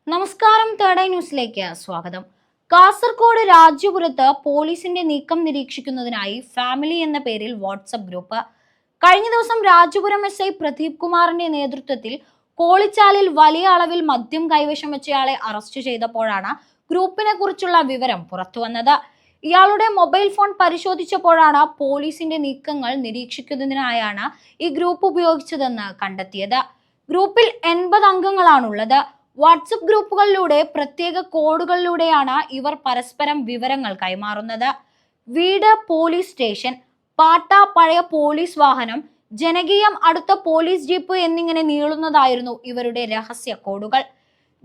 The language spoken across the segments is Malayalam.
നമസ്കാരം, തേർഡ് ഐ ന്യൂസിലേക്ക് സ്വാഗതം. കാസർഗോഡ് രാജ്യപുരത്ത് പോലീസിന്റെ നീക്കം നിരീക്ഷിക്കുന്നതിനായി ഫാമിലി എന്ന പേരിൽ വാട്സ്ആപ്പ് ഗ്രൂപ്പ്. കഴിഞ്ഞ ദിവസം രാജ്യപുരം SI പ്രദീപ് കുമാറിന്റെ നേതൃത്വത്തിൽ കോളിച്ചാലിൽ വലിയ അളവിൽ മദ്യം കൈവശം വെച്ചയാളെ അറസ്റ്റ് ചെയ്തപ്പോഴാണ് ഗ്രൂപ്പിനെ കുറിച്ചുള്ള വിവരം പുറത്തുവന്നത്. ഇയാളുടെ മൊബൈൽ ഫോൺ പരിശോധിച്ചപ്പോഴാണ് പോലീസിന്റെ നീക്കങ്ങൾ നിരീക്ഷിക്കുന്നതിനായാണ് ഈ ഗ്രൂപ്പ് ഉപയോഗിച്ചതെന്ന് കണ്ടെത്തിയത്. ഗ്രൂപ്പിൽ 80 അംഗങ്ങളാണുള്ളത്. വാട്സപ്പ് ഗ്രൂപ്പുകളിലൂടെ പ്രത്യേക കോഡുകളിലൂടെയാണ് ഇവർ പരസ്പരം വിവരങ്ങൾ കൈമാറുന്നത്. വീട് പോലീസ് സ്റ്റേഷൻ, പാട്ട പഴയ പോലീസ് വാഹനം, ജനകീയം അടുത്ത പോലീസ് ജീപ്പ് എന്നിങ്ങനെ നീളുന്നതായിരുന്നു ഇവരുടെ രഹസ്യ കോഡുകൾ.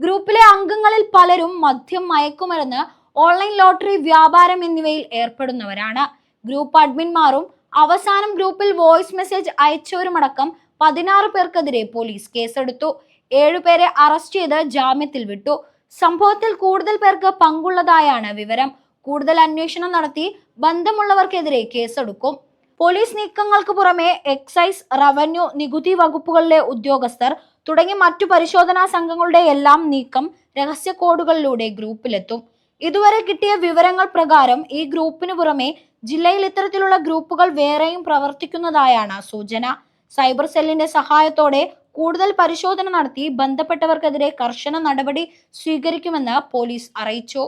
ഗ്രൂപ്പിലെ അംഗങ്ങളിൽ പലരും മദ്യം, മയക്കുമരുന്ന്, ഓൺലൈൻ ലോട്ടറി വ്യാപാരം എന്നിവയിൽ ഏർപ്പെടുന്നവരാണ്. ഗ്രൂപ്പ് അഡ്മിന്മാരും അവസാനം ഗ്രൂപ്പിൽ വോയിസ് മെസ്സേജ് അയച്ചവരുമടക്കം 16 പേർക്കെതിരെ പോലീസ് കേസെടുത്തു. 7 പേരെ അറസ്റ്റ് ചെയ്ത് ജാമ്യത്തിൽ വിട്ടു. സംഭവത്തിൽ കൂടുതൽ പേർക്ക് പങ്കുള്ളതായാണ് വിവരം. കൂടുതൽ അന്വേഷണം നടത്തി ബന്ധമുള്ളവർക്കെതിരെ കേസെടുക്കും. പോലീസ് നീക്കങ്ങൾക്ക് പുറമെ എക്സൈസ്, റവന്യൂ, നികുതി വകുപ്പുകളിലെ ഉദ്യോഗസ്ഥർ തുടങ്ങി മറ്റു പരിശോധനാ സംഘങ്ങളുടെ എല്ലാം നീക്കം രഹസ്യ കോഡുകളിലൂടെ ഗ്രൂപ്പിലെത്തും. ഇതുവരെ കിട്ടിയ വിവരങ്ങൾ പ്രകാരം ഈ ഗ്രൂപ്പിന് പുറമെ ജില്ലയിൽ ഇത്തരത്തിലുള്ള ഗ്രൂപ്പുകൾ വേറെയും പ്രവർത്തിക്കുന്നതായാണ് സൂചന. സൈബർ സെല്ലിന്റെ സഹായത്തോടെ കൂടുതൽ പരിശോധന നടത്തി ബന്ധപ്പെട്ടവർക്കെതിരെ കർശന നടപടി സ്വീകരിക്കുമെന്ന് പോലീസ് അറിയിച്ചു.